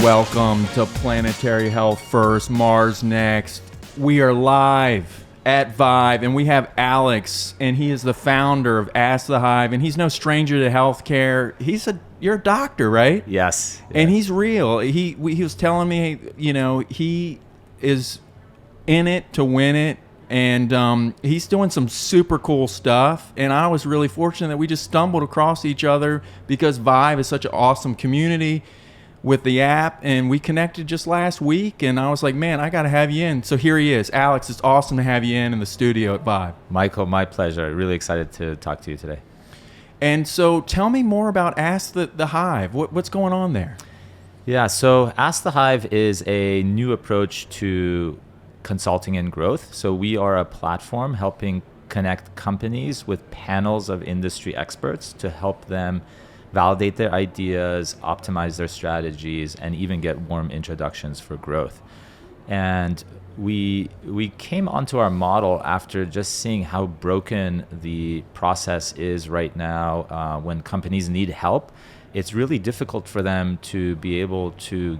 welcome to Planetary Health First, Mars Next. We are live at VIVE, and we have Alex, and he is the founder of Askthehive, and he's no stranger to healthcare. You're a doctor, right? Yes. And he's real. He was telling me, he is in it to win it, and he's doing some super cool stuff. And I was really fortunate that we just stumbled across each other because VIVE is such an awesome community with the app, and we connected just last week, and I was like, man, I got to have you in. So here he is. Alex, it's awesome to have you in the studio at VIVE. Michael, my pleasure. Really excited to talk to you today. And so tell me more about Ask the Hive. What's going on there? Yeah, so Askthehive is a new approach to consulting and growth. So we are a platform helping connect companies with panels of industry experts to help them validate their ideas, optimize their strategies, and even get warm introductions for growth. And we came onto our model after just seeing how broken the process is right now. When companies need help, it's really difficult for them to be able to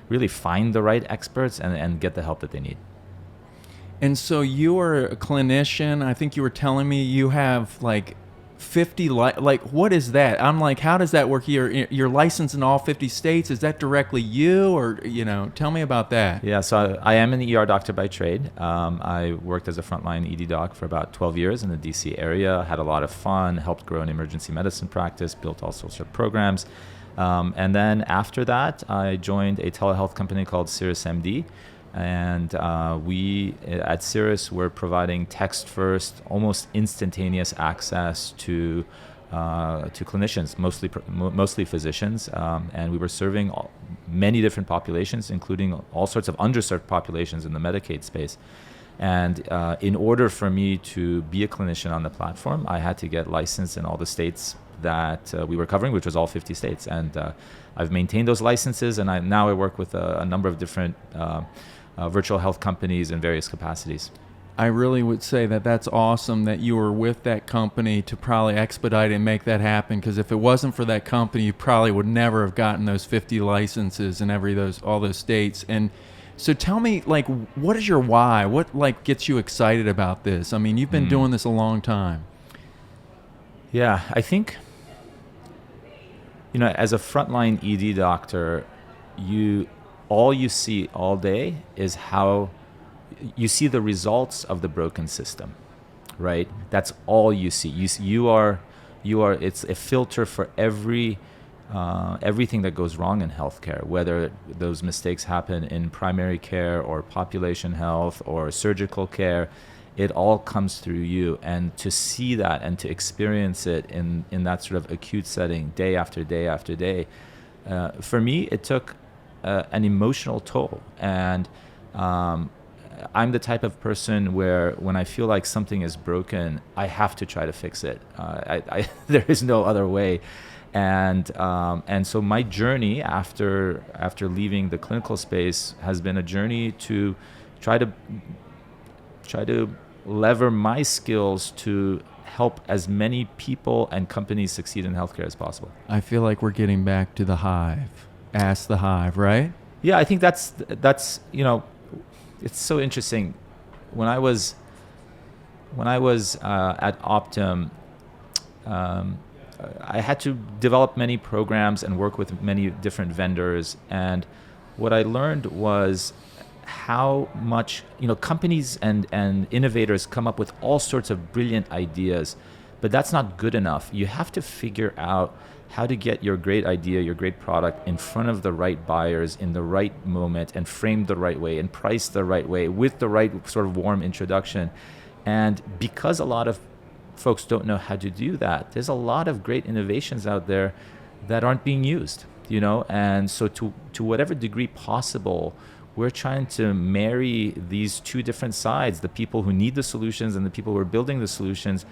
really find the right experts and get the help that they need. And so you are a clinician. I think you were telling me you have like 50, what is that? I'm like, how does that work? You're licensed in all 50 states. Is that directly you, or, tell me about that. Yeah, so I am an ER doctor by trade. I worked as a frontline ED doc for about 12 years in the DC area, had a lot of fun, helped grow an emergency medicine practice, built all sorts of programs. And then after that, I joined a telehealth company called SiriusMD. And we at Sirius were providing text-first, almost instantaneous access to clinicians, mostly physicians, and we were serving many different populations, including all sorts of underserved populations in the Medicaid space. And in order for me to be a clinician on the platform, I had to get licensed in all the states that we were covering, which was all 50 states. And I've maintained those licenses, and now I work with a number of different virtual health companies in various capacities. I really would say that that's awesome that you were with that company to probably expedite and make that happen, because if it wasn't for that company, you probably would never have gotten those 50 licenses in all those states. And so tell me, what is your why? What gets you excited about this? I mean, you've been doing this a long time. Yeah, I think, as a frontline ED doctor, all you see all day is how you see the results of the broken system, right? That's all you see. You are. It's a filter for everything that goes wrong in healthcare, whether those mistakes happen in primary care or population health or surgical care. It all comes through you, and to see that and to experience it in that sort of acute setting day after day after day, for me, it took an emotional toll. And I'm the type of person where when I feel like something is broken, I have to try to fix it. There is no other way. And so my journey after leaving the clinical space has been a journey to try to lever my skills to help as many people and companies succeed in healthcare as possible. I feel like we're getting back to the hive. Ask the Hive, right? Yeah, I think that's it's so interesting. When I was at Optum, I had to develop many programs and work with many different vendors, and what I learned was how much companies and innovators come up with all sorts of brilliant ideas, but that's not good enough. You have to figure out how to get your great idea, your great product in front of the right buyers in the right moment, and framed the right way and priced the right way with the right sort of warm introduction. And because a lot of folks don't know how to do that, there's a lot of great innovations out there that aren't being used, and so to whatever degree possible, we're trying to marry these two different sides, the people who need the solutions and the people who are building the solutions,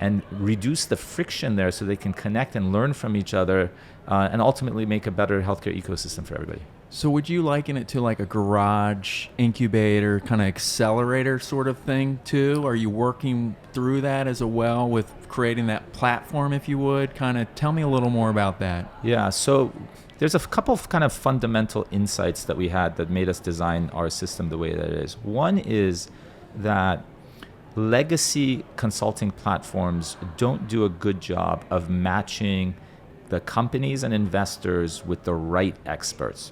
and reduce the friction there so they can connect and learn from each other, and ultimately make a better healthcare ecosystem for everybody. So would you liken it to like a garage incubator kind of accelerator sort of thing too? Are you working through that as well with creating that platform, if you would? Kind of tell me a little more about that. Yeah, so there's a couple of kind of fundamental insights that we had that made us design our system the way that it is. One is that legacy consulting platforms don't do a good job of matching the companies and investors with the right experts,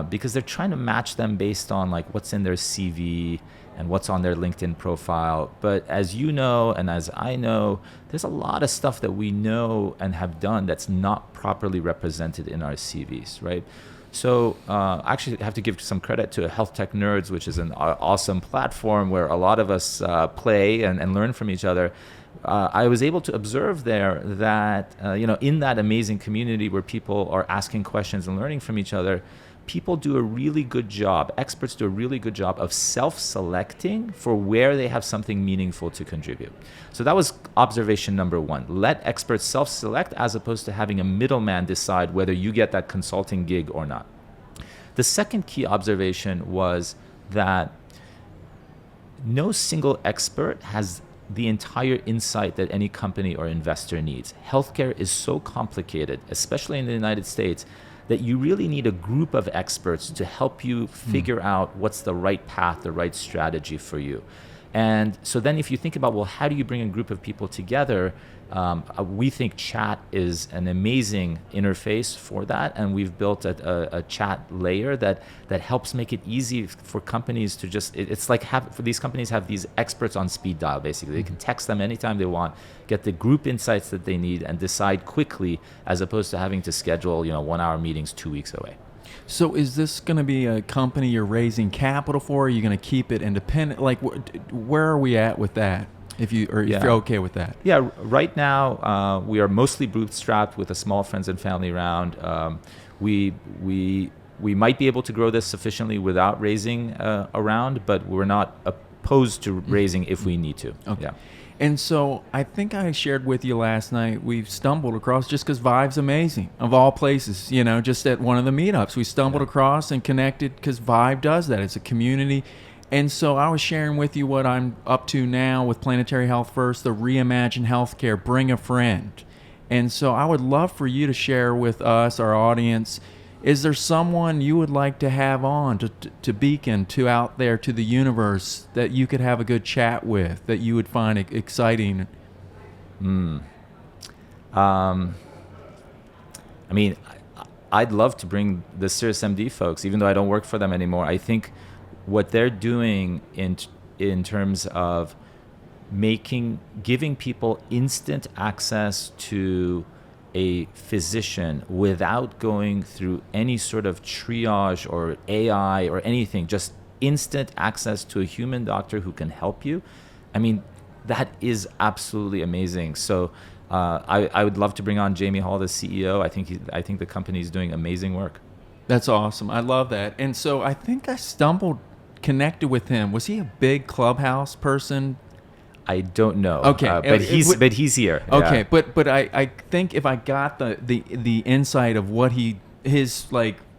because they're trying to match them based on like what's in their CV and what's on their LinkedIn profile. But as you know, and as I know, there's a lot of stuff that we know and have done that's not properly represented in our CVs, right? So I actually have to give some credit to Health Tech Nerds, which is an awesome platform where a lot of us play and learn from each other. I was able to observe there that, in that amazing community where people are asking questions and learning from each other, people do a really good job, experts do a really good job of self-selecting for where they have something meaningful to contribute. So that was observation number one. Let experts self-select as opposed to having a middleman decide whether you get that consulting gig or not. The second key observation was that no single expert has the entire insight that any company or investor needs. Healthcare is so complicated, especially in the United States, that you really need a group of experts to help you figure out what's the right path, the right strategy for you. And so then if you think about, well, how do you bring a group of people together? We think chat is an amazing interface for that. And we've built a chat layer that helps make it easy for companies to just, it's like for these companies have these experts on speed dial, basically. They can text them anytime they want, get the group insights that they need and decide quickly, as opposed to having to schedule, 1-hour meetings 2 weeks away. So is this going to be a company you're raising capital for? Are you going to keep it independent? Like, where are we at with that? If you're okay with that. Yeah, right now we are mostly bootstrapped with a small friends and family round. We might be able to grow this sufficiently without raising a round, but we're not opposed to raising if we need to. Okay. Yeah. And so I think I shared with you last night, we've stumbled across, just because VIVE's amazing, of all places, just at one of the meetups, we stumbled across and connected because VIVE does that. It's a community. And so I was sharing with you what I'm up to now with Planetary Health First, the Reimagine Healthcare, Bring a Friend. And so I would love for you to share with us, our audience, is there someone you would like to have on to beacon to out there to the universe that you could have a good chat with, that you would find exciting? I'd love to bring the SiriusMD folks, even though I don't work for them anymore. I think what they're doing in terms of giving people instant access to a physician without going through any sort of triage or AI or anything, just instant access to a human doctor who can help you. That is absolutely amazing. So I would love to bring on Jamie Hall, the CEO. I think the company is doing amazing work. That's awesome. I love that. And so I think I connected with him. Was he a big Clubhouse person? I don't know. Okay, but he's here. Okay, yeah. but I think if I got the insight of what his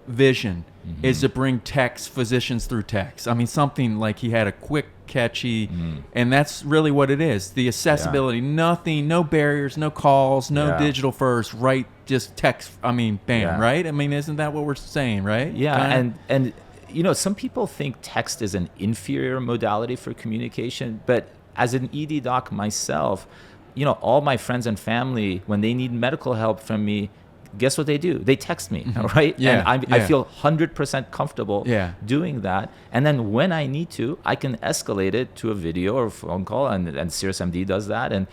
vision is to bring physicians through text. Something like he had a quick, catchy, and that's really what it is. The accessibility, nothing, no barriers, no calls, no digital first, right? Just text. Bam, right? Isn't that what we're saying, right? Yeah, Kinda? and some people think text is an inferior modality for communication, but as an ED doc myself, all my friends and family, when they need medical help from me, guess what they do? They text me, right? Yeah, and I feel 100% comfortable doing that. And then when I need to, I can escalate it to a video or a phone call, and SiriusMD does that. And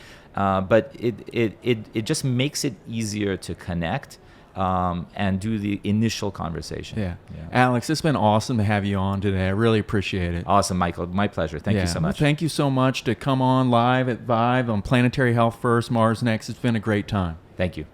but it just makes it easier to connect and do the initial conversation. Yeah. Alex, it's been awesome to have you on today. I really appreciate it. Awesome, Michael. My pleasure. Thank you so much. Thank you so much to come on live at VIVE on Planetary Health First, Mars Next. It's been a great time. Thank you.